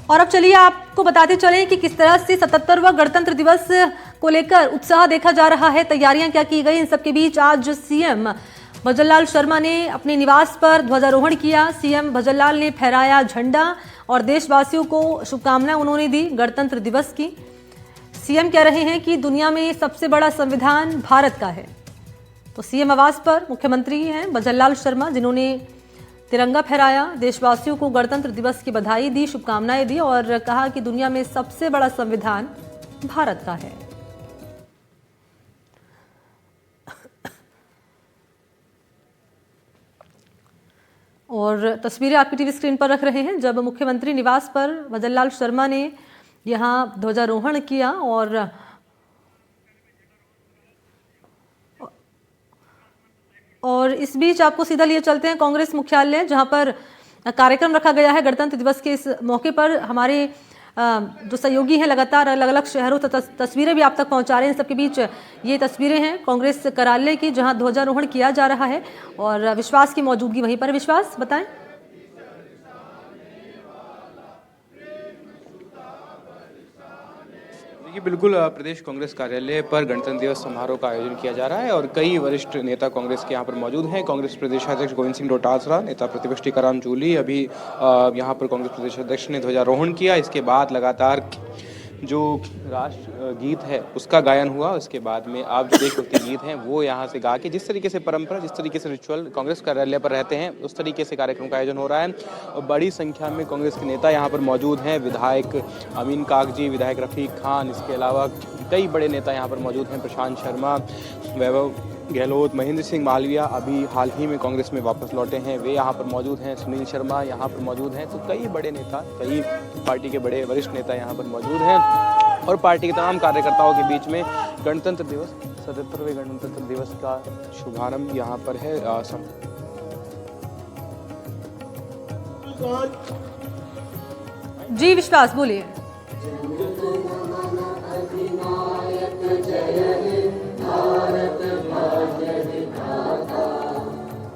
और अब चलिए आपको बताते चलें कि किस तरह से 77वां गणतंत्र दिवस को लेकर उत्साह देखा जा रहा है, तैयारियां क्या की गई। इन सबके बीच आज सीएम भजनलाल शर्मा ने अपने निवास पर ध्वजारोहण किया। सीएम भजनलाल ने फहराया झंडा और देशवासियों को शुभकामनाएं उन्होंने दी गणतंत्र दिवस की। सीएम कह रहे हैं कि दुनिया में सबसे बड़ा संविधान भारत का है। तो सीएम आवास पर मुख्यमंत्री हैं भजनलाल शर्मा, जिन्होंने तिरंगा फहराया, देशवासियों को गणतंत्र दिवस की बधाई दी, शुभकामनाएं दी और कहा कि दुनिया में सबसे बड़ा संविधान भारत का है। और तस्वीरें आपकी टीवी स्क्रीन पर रख रहे हैं जब मुख्यमंत्री निवास पर भजनलाल शर्मा ने यहां ध्वजारोहण किया। और इस बीच आपको सीधा लिए चलते हैं कांग्रेस मुख्यालय, जहां पर कार्यक्रम रखा गया है गणतंत्र दिवस के इस मौके पर। हमारे जो सहयोगी हैं लगातार अलग अलग शहरों तक तस्वीरें भी आप तक पहुंचा रहे हैं। सबके बीच ये तस्वीरें हैं कांग्रेस कार्यालय की, जहां ध्वजारोहण किया जा रहा है और विश्वास की मौजूदगी वहीं पर। विश्वास, बताएं। बिल्कुल, प्रदेश कांग्रेस कार्यालय पर गणतंत्र दिवस समारोह का आयोजन किया जा रहा है और कई वरिष्ठ नेता कांग्रेस के यहाँ पर मौजूद हैं। कांग्रेस प्रदेशाध्यक्ष गोविंद सिंह डोटासरा, नेता प्रतिपक्ष टीकाराम जूली, अभी यहाँ पर कांग्रेस प्रदेशाध्यक्ष ने ध्वजारोहण किया। इसके बाद लगातार जो राष्ट्र गीत है उसका गायन हुआ। उसके बाद में आप जो देशभक्ति गीत हैं वो यहाँ से गा के, जिस तरीके से परंपरा, जिस तरीके से रिचुअल कांग्रेस कार्यालय पर रहते हैं, उस तरीके से कार्यक्रम का आयोजन हो रहा है। और बड़ी संख्या में कांग्रेस के नेता यहाँ पर मौजूद हैं। विधायक अमीन कागजी, विधायक रफीक खान, इसके अलावा कई बड़े नेता यहाँ पर मौजूद हैं। प्रशांत शर्मा, वैभव गहलोत, महेंद्र सिंह मालविया अभी हाल ही में कांग्रेस में वापस लौटे हैं, वे यहाँ पर मौजूद हैं। सुनील शर्मा यहाँ पर मौजूद हैं। तो कई बड़े नेता, कई पार्टी के बड़े वरिष्ठ नेता यहाँ पर मौजूद हैं और पार्टी के तमाम कार्यकर्ताओं के बीच में गणतंत्र दिवस, 77वें गणतंत्र दिवस का शुभारंभ यहाँ पर है। जी विश्वास, बोलिए।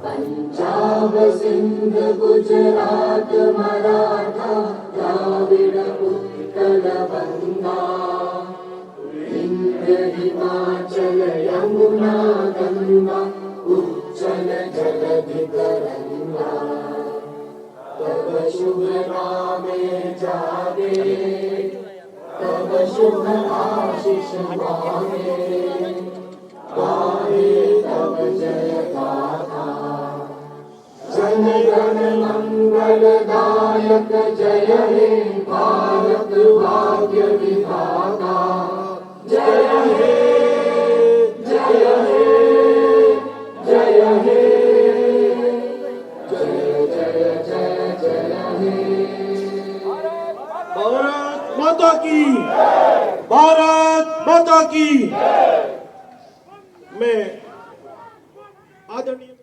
पंजाब सिंध गुजरात मराठा द्राविड़ उत्कल बंगा, विंध्य हिमाचल यमुना गंगा, उज्जल जलधि तरंगा, तब शुभ नामे जागे, तब शुभ आशीष मांगे, गाए तब जय गाथा, जन गण मंगलदायक जय हे भारत भाग्य विधाता, जय हे जय हे जय हे, जय जय जय जय हे। भारत माता की, भारत माता की। मैं आदरणीय।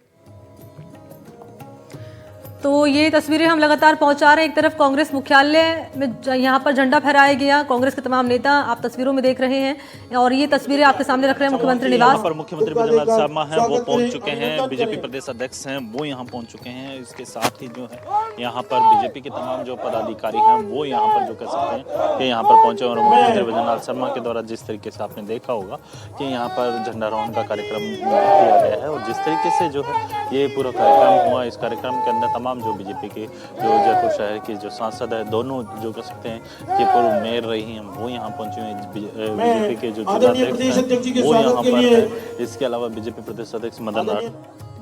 तो ये तस्वीरें हम लगातार पहुंचा रहे हैं। एक तरफ कांग्रेस मुख्यालय में यहाँ पर झंडा फहराया गया, कांग्रेस के तमाम नेता आप तस्वीरों में देख रहे हैं और ये तस्वीरें आपके सामने रख रहे हैं मुख्यमंत्री निवास। यहाँ पर मुख्यमंत्री भजनलाल शर्मा हैं, वो पहुंच चुके हैं। बीजेपी प्रदेश अध्यक्ष हैं, वो यहाँ पहुंच चुके हैं। इसके साथ ही जो है यहाँ पर बीजेपी के तमाम जो पदाधिकारी हैं वो यहाँ पर जो कह सकते हैं कि यहाँ पर पहुंचे। और मुख्यमंत्री भजनलाल शर्मा के द्वारा जिस तरीके से आपने देखा होगा कि यहाँ पर झंडारोहण का कार्यक्रम किया गया है और जिस तरीके से जो है ये पूरा कार्यक्रम हुआ, इस कार्यक्रम के अंदर तमाम जो बीजेपी के जो जयपुर शहर के जो सांसद है, दोनों जो कह सकते हैं कि पूर्व मेयर रही हैं, वो यहाँ पहुंचे हैं। बीजेपी के जो जिलाध्यक्ष हैं वो यहाँ पर है। इसके अलावा बीजेपी प्रदेश अध्यक्ष मदन लाल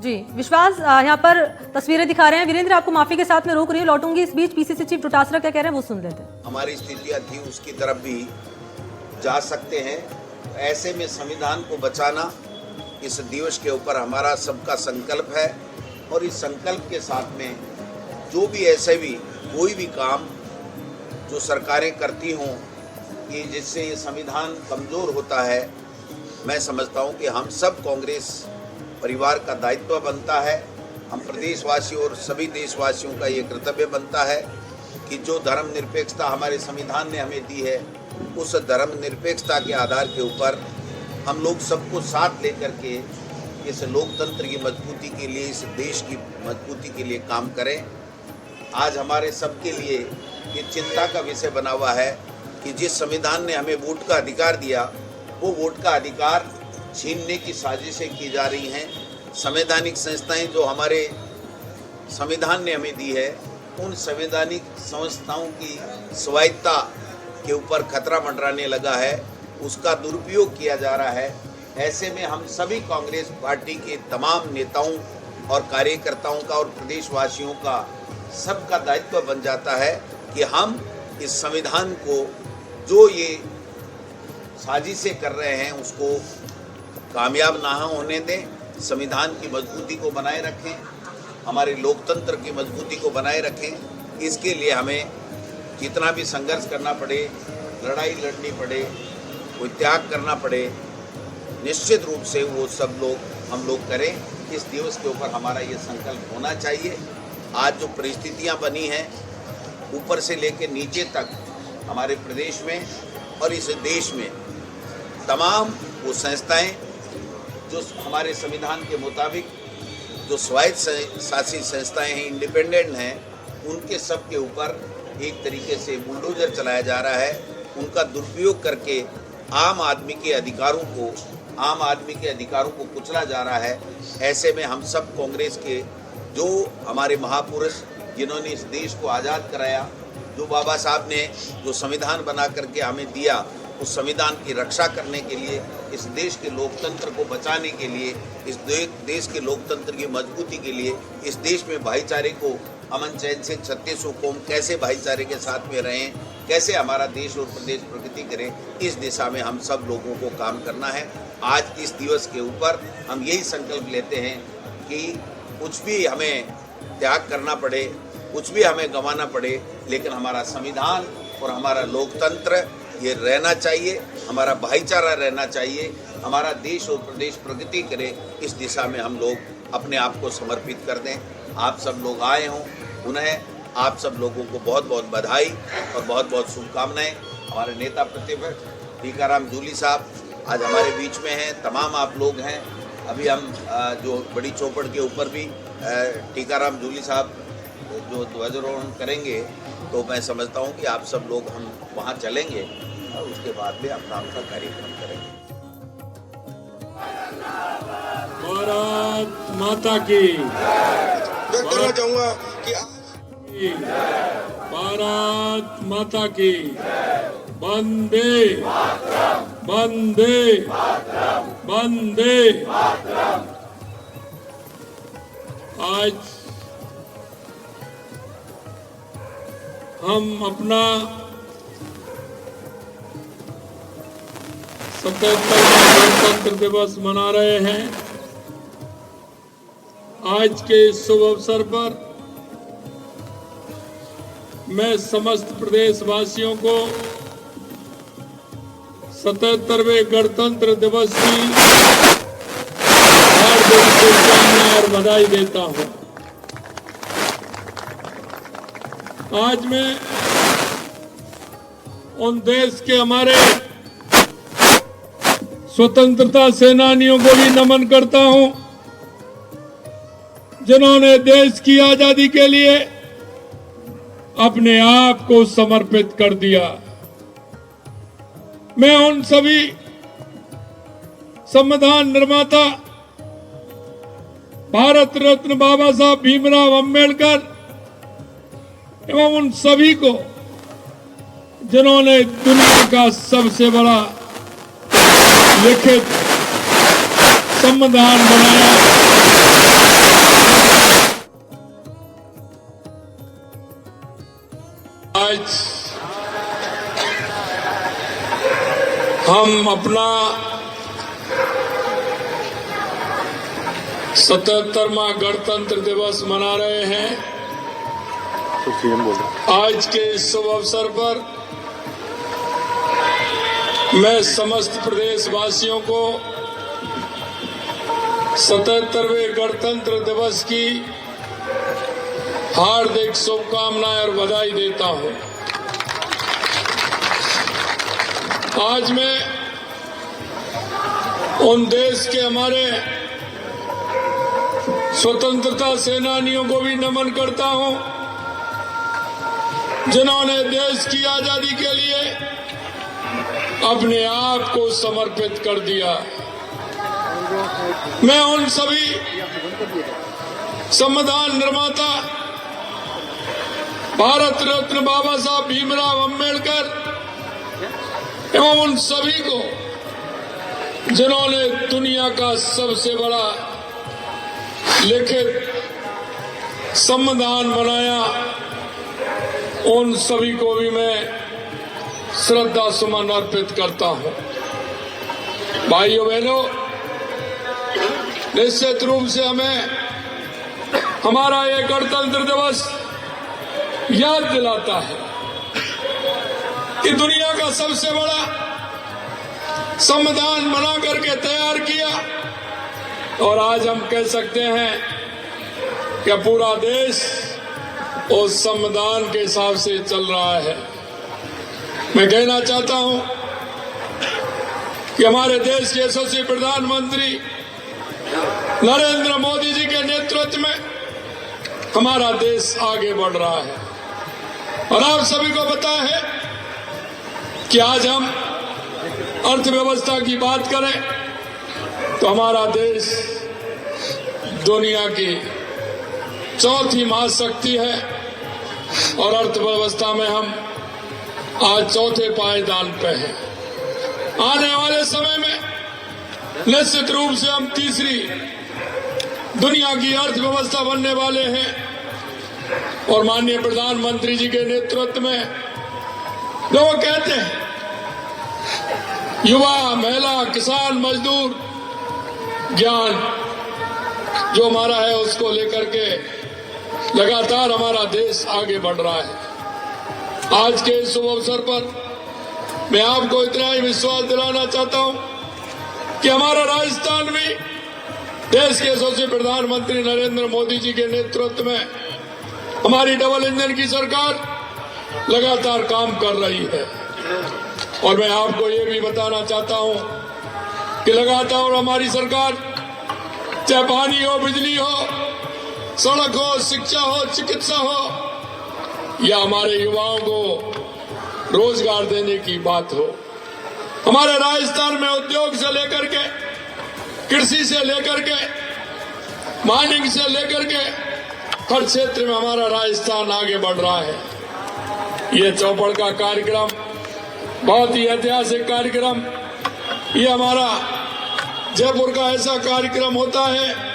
जी। विश्वास, यहाँ पर तस्वीरें दिखा रहे हैं। वीरेंद्र, आपको माफी के साथ में रोक रही है, लौटूंगी। इस बीच पीसीसी चीफ डोटासरा क्या कह रहे हैं वो सुन लेते हैं। हमारी स्थितियां थी उसकी तरफ भी जा सकते हैं। ऐसे में संविधान को बचाना इस दिवस के ऊपर हमारा सबका संकल्प है और इस संकल्प के साथ में जो भी ऐसे भी कोई भी काम जो सरकारें करती हों कि जिससे ये संविधान कमज़ोर होता है, मैं समझता हूँ कि हम सब कांग्रेस परिवार का दायित्व बनता है, हम प्रदेशवासियों और सभी देशवासियों का ये कर्तव्य बनता है कि जो धर्मनिरपेक्षता हमारे संविधान ने हमें दी है, उस धर्मनिरपेक्षता के आधार के ऊपर हम लोग सबको साथ लेकर के इस लोकतंत्र की मजबूती के लिए, इस देश की मजबूती के लिए काम करें। आज हमारे सबके लिए ये चिंता का विषय बना हुआ है कि जिस संविधान ने हमें वोट का अधिकार दिया, वो वोट का अधिकार छीनने की साजिशें की जा रही हैं। संवैधानिक संस्थाएं जो हमारे संविधान ने हमें दी है, उन संवैधानिक संस्थाओं की स्वायत्तता के ऊपर खतरा मंडराने लगा है, उसका दुरुपयोग किया जा रहा है। ऐसे में हम सभी कांग्रेस पार्टी के तमाम नेताओं और कार्यकर्ताओं का और प्रदेशवासियों का सबका दायित्व बन जाता है कि हम इस संविधान को जो ये साजिशें कर रहे हैं उसको कामयाब ना होने दें, संविधान की मजबूती को बनाए रखें, हमारे लोकतंत्र की मजबूती को बनाए रखें। इसके लिए हमें जितना भी संघर्ष करना पड़े, लड़ाई लड़नी पड़े, कोई त्याग करना पड़े, निश्चित रूप से वो सब लोग हम लोग करें। इस दिवस के ऊपर हमारा ये संकल्प होना चाहिए। आज जो परिस्थितियां बनी हैं ऊपर से लेकर नीचे तक हमारे प्रदेश में और इस देश में तमाम वो संस्थाएं जो हमारे संविधान के मुताबिक जो स्वायत्त शासित संस्थाएं हैं, इंडिपेंडेंट हैं, उनके सब के ऊपर एक तरीके से बुलडोजर चलाया जा रहा है। उनका दुरुपयोग करके आम आदमी के अधिकारों को कुचला जा रहा है। ऐसे में हम सब कांग्रेस के जो हमारे महापुरुष जिन्होंने इस देश को आज़ाद कराया, जो बाबा साहब ने जो संविधान बना करके हमें दिया, उस संविधान की रक्षा करने के लिए, इस देश के लोकतंत्र को बचाने के लिए, इस देश के लोकतंत्र की मजबूती के लिए, इस देश में भाईचारे को अमन चैन से 3600 कौम कैसे भाईचारे के साथ में रहें, कैसे हमारा देश और प्रदेश प्रगति करे, इस दिशा में हम सब लोगों को काम करना है। आज इस दिवस के ऊपर हम यही संकल्प लेते हैं कि कुछ भी हमें त्याग करना पड़े, कुछ भी हमें गंवाना पड़े, लेकिन हमारा संविधान और हमारा लोकतंत्र ये रहना चाहिए, हमारा भाईचारा रहना चाहिए, हमारा देश और प्रदेश प्रगति करे। इस दिशा में हम लोग अपने आप को समर्पित कर दें। आप सब लोग आए हों, उन्हें आप सब लोगों को बहुत बहुत बधाई और बहुत बहुत शुभकामनाएं। हमारे नेता प्रतिपक्ष टीकाराम जूली साहब आज हमारे बीच में हैं, तमाम आप लोग हैं। अभी हम जो बड़ी चौपड़ के ऊपर भी टीकाराम जूली साहब जो ध्वजारोहण करेंगे, तो मैं समझता हूं कि आप सब लोग हम वहां चलेंगे और उसके बाद में अपना कार्यक्रम करेंगे। भारत माता की। मैं कहना चाहूंगा कि भारत माता की। वंदे वंदे वंदे। आज हम अपना 77वां गणतंत्र दिवस मना रहे हैं। आज के इस शुभ अवसर पर मैं समस्त प्रदेशवासियों को 77वें गणतंत्र दिवस की हार्दिक शुभकामनाएं और बधाई देता हूं। आज मैं उन देश के हमारे स्वतंत्रता सेनानियों को भी नमन करता हूं, जिन्होंने देश की आजादी के लिए अपने आप को समर्पित कर दिया। मैं उन सभी संविधान निर्माता भारत रत्न बाबा साहब भीमराव अंबेडकर एवं उन सभी को जिन्होंने दुनिया का सबसे बड़ा लिखित संविधान बनाया, आज हम अपना 77वां गणतंत्र दिवस मना रहे हैं। आज के इस शुभ अवसर पर मैं समस्त प्रदेशवासियों को 77वें गणतंत्र दिवस की हार्दिक शुभकामनाएं और बधाई देता हूं। आज मैं उन देश के हमारे स्वतंत्रता सेनानियों को भी नमन करता हूं, जिन्होंने देश की आजादी के लिए अपने आप को समर्पित कर दिया। मैं उन सभी संविधान निर्माता भारत रत्न बाबा साहब भीमराव अंबेडकर एवं उन सभी को जिन्होंने दुनिया का सबसे बड़ा लिखित संविधान बनाया, उन सभी को भी मैं श्रद्धा सुमन अर्पित करता हूं। भाइयों बहनों, निश्चित रूप से हमें हमारा ये गणतंत्र दिवस याद दिलाता है कि दुनिया का सबसे बड़ा संविधान बना करके तैयार किया और आज हम कह सकते हैं कि पूरा देश उस संविधान के हिसाब से चल रहा है। मैं कहना चाहता हूं कि हमारे देश के यशस्वी प्रधानमंत्री नरेंद्र मोदी जी के नेतृत्व में हमारा देश आगे बढ़ रहा है और आप सभी को पता है कि आज हम अर्थव्यवस्था की बात करें तो हमारा देश दुनिया की चौथी महाशक्ति है और अर्थव्यवस्था में हम आज चौथे पायदान पे हैं। आने वाले समय में निश्चित रूप से हम तीसरी दुनिया की अर्थव्यवस्था बनने वाले हैं और माननीय प्रधानमंत्री जी के नेतृत्व में जो वो कहते हैं युवा, महिला, किसान, मजदूर, ज्ञान जो हमारा है उसको लेकर के लगातार हमारा देश आगे बढ़ रहा है। आज के इस शुभ अवसर पर मैं आपको इतना ही विश्वास दिलाना चाहता हूं कि हमारा राजस्थान भी देश के यशस्वी प्रधानमंत्री नरेंद्र मोदी जी के नेतृत्व में हमारी डबल इंजन की सरकार लगातार काम कर रही है और मैं आपको ये भी बताना चाहता हूं कि लगातार हमारी सरकार चाहे पानी हो, बिजली हो, सड़क हो, शिक्षा हो, चिकित्सा हो या हमारे युवाओं को रोजगार देने की बात हो, हमारे राजस्थान में उद्योग से लेकर के, कृषि से लेकर के, माइनिंग से लेकर के हर क्षेत्र में हमारा राजस्थान आगे बढ़ रहा है। ये चौपड़ का कार्यक्रम बहुत ही ऐतिहासिक कार्यक्रम, ये हमारा जयपुर का ऐसा कार्यक्रम होता है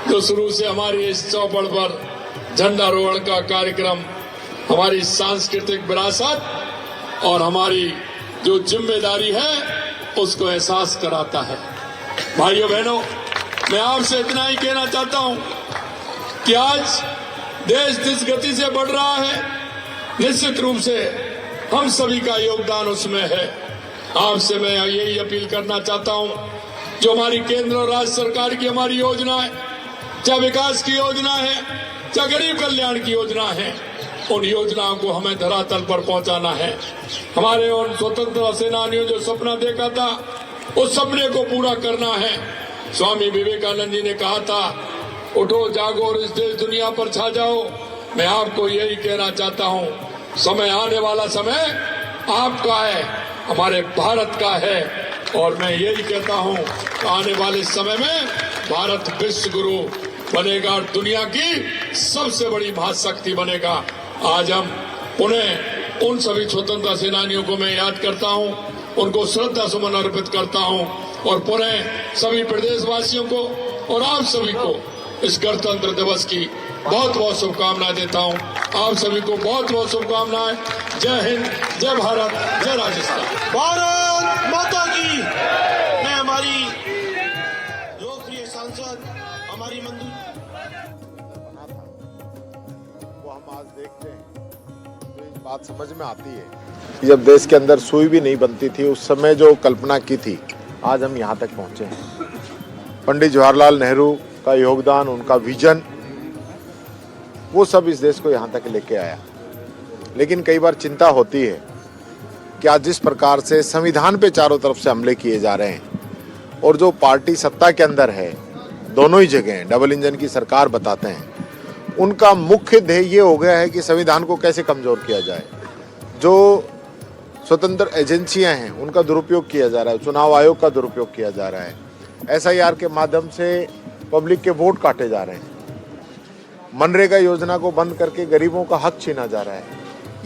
जो शुरू से हमारी इस चौपड़ पर झंडारोहण का कार्यक्रम हमारी सांस्कृतिक विरासत और हमारी जो जिम्मेदारी है उसको एहसास कराता है। भाइयों बहनों, मैं आपसे इतना ही कहना चाहता हूं कि आज देश जिस गति से बढ़ रहा है निश्चित रूप से हम सभी का योगदान उसमें है। आपसे मैं यही अपील करना चाहता हूं, जो हमारी केंद्र और राज्य सरकार की हमारी योजना है, चाहे विकास की योजना है, चाहे गरीब कल्याण की योजना है, उन योजनाओं को हमें धरातल पर पहुंचाना है। हमारे उन स्वतंत्रता सेनानियों जो सपना देखा था उस सपने को पूरा करना है। स्वामी विवेकानंद जी ने कहा था, उठो जागो और इस देश दुनिया पर छा जाओ। मैं आपको यही कहना चाहता हूं, समय आने वाला समय आपका है, हमारे भारत का है और मैं यही कहता हूं आने वाले समय में भारत विश्व गुरु बनेगा और दुनिया की सबसे बड़ी महाशक्ति बनेगा। आज हम पुनः उन सभी स्वतंत्रता सेनानियों को मैं याद करता हूं, उनको श्रद्धा सुमन अर्पित करता हूं और पुनः सभी प्रदेशवासियों को और आप सभी को इस गणतंत्र दिवस की बहुत बहुत शुभकामनाएं देता हूं। आप सभी को बहुत बहुत शुभकामनाएं। जय हिंद, जय भारत, जय राजस्थान। भारत माता की। मैं हमारी लोकप्रिय सांसद हमारी मंजू वो हम आज देखते हैं तो एक बात समझ में आती है कि जब देश के अंदर सुई भी नहीं बनती थी उस समय जो कल्पना की थी, आज हम यहाँ तक पहुँचे हैं। पंडित जवाहरलाल नेहरू का योगदान, उनका विजन, वो सब इस देश को यहाँ तक लेके आया। लेकिन कई बार चिंता होती है कि आज जिस प्रकार से संविधान पे चारों तरफ से हमले किए जा रहे हैं और जो पार्टी सत्ता के अंदर है, दोनों ही जगह डबल इंजन की सरकार बताते हैं, उनका मुख्य ध्येय ये हो गया है कि संविधान को कैसे कमज़ोर किया जाए। जो स्वतंत्र एजेंसियां हैं उनका दुरुपयोग किया जा रहा है, चुनाव आयोग का दुरुपयोग किया जा रहा है, SIR के माध्यम से पब्लिक के वोट काटे जा रहे हैं, मनरेगा योजना को बंद करके गरीबों का हक छीना जा रहा है।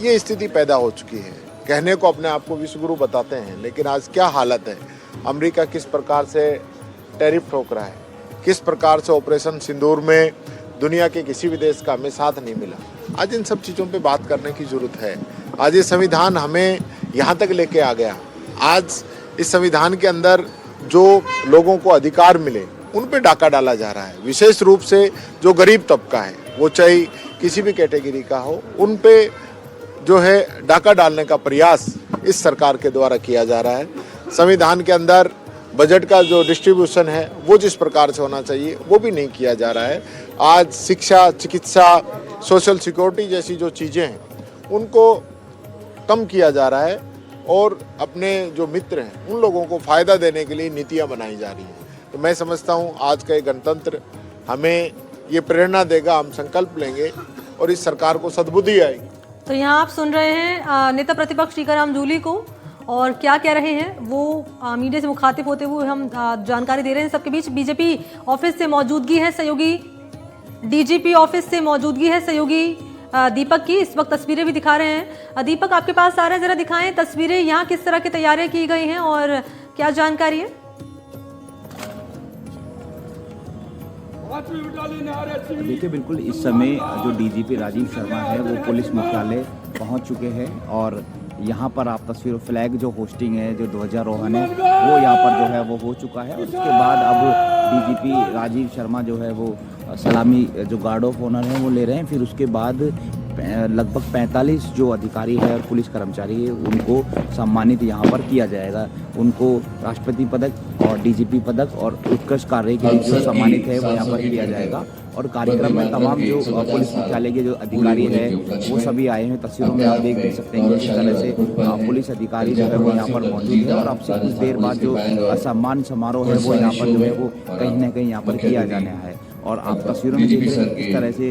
ये स्थिति पैदा हो चुकी है। कहने को अपने आप को विश्वगुरु बताते हैं, लेकिन आज क्या हालत है। अमेरिका किस प्रकार से टैरिफ ठोक रहा है, किस प्रकार से ऑपरेशन सिंदूर में दुनिया के किसी भी देश का हमें साथ नहीं मिला। आज इन सब चीज़ों पे बात करने की ज़रूरत है। आज ये संविधान हमें यहाँ तक लेके आ गया। आज इस संविधान के अंदर जो लोगों को अधिकार मिले उन पे डाका डाला जा रहा है। विशेष रूप से जो गरीब तबका है, वो चाहे किसी भी कैटेगरी का हो, उन पे जो है डाका डालने का प्रयास इस सरकार के द्वारा किया जा रहा है। संविधान के अंदर बजट का जो डिस्ट्रीब्यूशन है वो जिस प्रकार से होना चाहिए वो भी नहीं किया जा रहा है। आज शिक्षा, चिकित्सा, सोशल सिक्योरिटी जैसी जो चीज़ें हैं उनको कम किया जा रहा है और अपने जो मित्र हैं उन लोगों को फ़ायदा देने के लिए नीतियां बनाई जा रही हैं। तो मैं समझता हूं आज का ये गणतंत्र हमें ये प्रेरणा देगा, हम संकल्प लेंगे और इस सरकार को सद्बुद्धि आएगी। तो यहाँ आप सुन रहे हैं नेता प्रतिपक्ष टीकाराम जूली को, और क्या कह रहे हैं वो मीडिया से मुखातिब होते हुए हम जानकारी दे रहे हैं। सबके बीच बीजेपी ऑफिस से मौजूदगी है सहयोगी, DGP ऑफिस से मौजूदगी है सहयोगी दीपक की। इस वक्त तस्वीरें भी दिखा रहे हैं। दीपक आपके पास आ रहे हैं, जरा दिखाएं तस्वीरें, यहाँ किस तरह की तैयारियां की गई हैं और क्या जानकारी है। देखिए, बिल्कुल इस समय जो DGP राजीव शर्मा है वो पुलिस मुख्यालय पहुंच चुके हैं और यहाँ पर आप तस्वीरों फ्लैग जो होस्टिंग है, जो ध्वजारोहण है वो यहाँ पर जो है वो हो चुका है। और उसके बाद अब DGP राजीव शर्मा जो है वो सलामी जो गार्ड ऑफ ऑनर है वो ले रहे हैं। फिर उसके बाद लगभग 45 जो अधिकारी है और पुलिस कर्मचारी है उनको सम्मानित यहाँ पर किया जाएगा। उनको राष्ट्रपति पदक और DGP पदक और उत्कृष्ट कार्य के लिए जो सम्मानित है वो यहाँ पर किया जाएगा। और कार्यक्रम में तमाम जो पुलिस मुख्यालय के जो अधिकारी हैं वो सभी आए हैं। तस्वीरों में आप देख सकते हैं कि किस तरह से पुलिस अधिकारी जो है वो यहाँ पर मौजूद है और अब से कुछ देर बाद जो सम्मान समारोह है वो यहाँ पर जो है वो कहीं ना कहीं यहाँ पर किया जाना है। और आप तस्वीरों में देख रहे हैं किस तरह से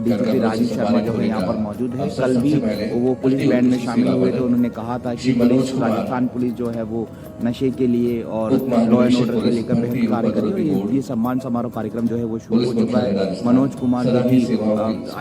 DGP राजीव शर्मा जो है यहाँ पर मौजूद है। कल भी वो पुलिस बैंड में शामिल हुए थे। उन्होंने कहा था कि पुलिस, राजस्थान पुलिस जो है वो नशे के लिए और लॉ एंड ऑर्डर के लेकर बेहद कार्य करेगी। ये सम्मान समारोह कार्यक्रम जो है वो शुरू हो चुका है। मनोज कुमार जो भी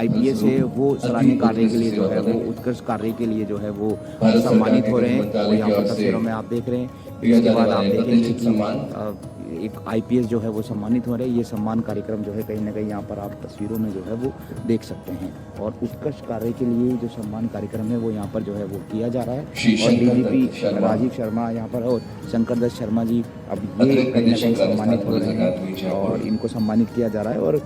IPS है वो सराहनीय कार्य के लिए जो है वो उत्कृष्ट कार्य के लिए जो है वो सम्मानित हो रहे हैं। वो यहाँ पर तस्वीरों में आप देख रहे हैं। इसके बाद आप देखेंगे कि एक IPS जो है वो सम्मानित हो रहे हैं। ये सम्मान कार्यक्रम जो है कहीं ना कहीं यहाँ पर आप तस्वीरों में जो है वो देख सकते हैं। और उत्कृष्ट कार्य के लिए जो सम्मान कार्यक्रम है वो यहाँ पर जो है वो किया जा रहा है। और DGP राजीव शर्मा यहाँ पर और शंकर दत्त शर्मा जी अब ये कहीं ना कहीं सम्मानित हो रहे हैं और इनको सम्मानित किया जा रहा है। और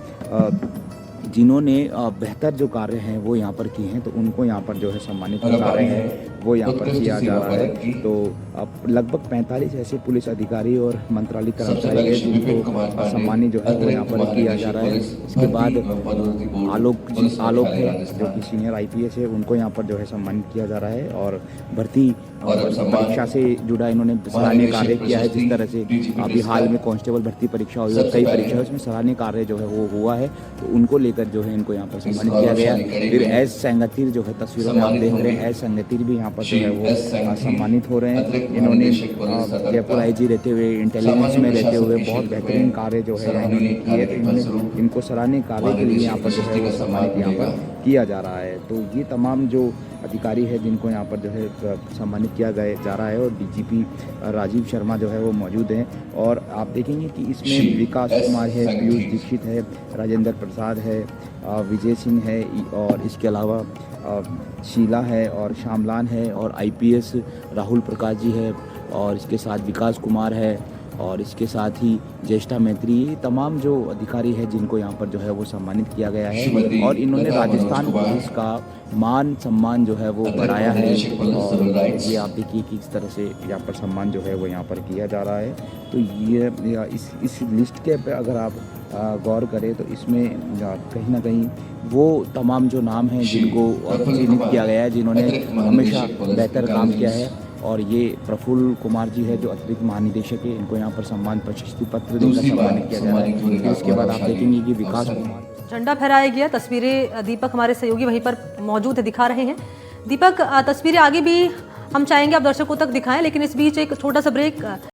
जिन्होंने बेहतर जो कार्य हैं वो यहाँ पर किए हैं तो उनको यहाँ पर जो है सम्मानित कर रहे हैं वो यहाँ पर किया जा रहा है। तो अब लगभग 45 ऐसे पुलिस अधिकारी और मंत्रालय कर्मचारी हैं जिनको सम्मानित जो है वो यहाँ पर किया जा रहा है। इसके बाद आलोक है जो कि सीनियर IPS है, उनको यहाँ पर जो है सम्मानित किया जा रहा है। और भर्ती परीक्षा से जुड़ा इन्होंने सराहनीय कार्य किया है। जिस तरह से अभी हाल में कांस्टेबल भर्ती परीक्षा हुई और कई परीक्षा उसमें सराहनीय कार्य जो है वो हुआ है तो उनको लेकर जो है इनको यहाँ पर सम्मानित किया गया। फिर एस संगतीर जो है तस्वीरों में आप देख रहे हैं, एस संगतीर भी यहाँ पर जो है वो सम्मानित हो रहे हैं। इन्होंने जयपुर IG रहते हुए, इंटेलिजेंस में रहते हुए बहुत बेहतरीन कार्य जो है इन्होंने किए। तो इन्होंने इनको सराहनीय कार्य के लिए यहाँ पर जो है वो सम्मानित यहाँ पर किया जा रहा है। तो ये तमाम जो अधिकारी है जिनको यहाँ पर जो है सम्मानित किया जा रहा है। और DGP राजीव शर्मा जो है वो मौजूद हैं। और आप देखेंगे कि इसमें विकास कुमार है, पीयूष दीक्षित है, राजेंद्र प्रसाद है, विजय सिंह है और इसके अलावा शीला है और श्यामलान है और IPS राहुल प्रकाश जी है और इसके साथ विकास कुमार है और इसके साथ ही ज्येष्ठा मैत्री। ये तमाम जो अधिकारी है जिनको यहाँ पर जो है वो सम्मानित किया गया है। और इन्होंने राजस्थान पुलिस का मान सम्मान जो है वो बढ़ाया है। और ये आप देखिए कि इस तरह से यहाँ पर सम्मान जो है वो यहाँ पर किया जा रहा है। तो ये इस लिस्ट के पे अगर आप गौर करें तो इसमें कहीं ना कहीं वो तमाम जो नाम हैं जिनको चयनित किया गया है, जिन्होंने हमेशा बेहतर काम किया है। और ये प्रफुल्ल कुमार जी है जो अतिरिक्त महानिदेशक है, इनको यहाँ पर सम्मान प्रशस्ति पत्र देकर सम्मानित किया जा रहा है। इसके बाद आप देखेंगे कि विकास कुमार झंडा फहराया गया। तस्वीरें दीपक हमारे सहयोगी वहीं पर मौजूद है, दिखा रहे हैं। दीपक, तस्वीरें आगे भी हम चाहेंगे आप दर्शकों तक दिखाएं, लेकिन इस बीच एक छोटा सा ब्रेक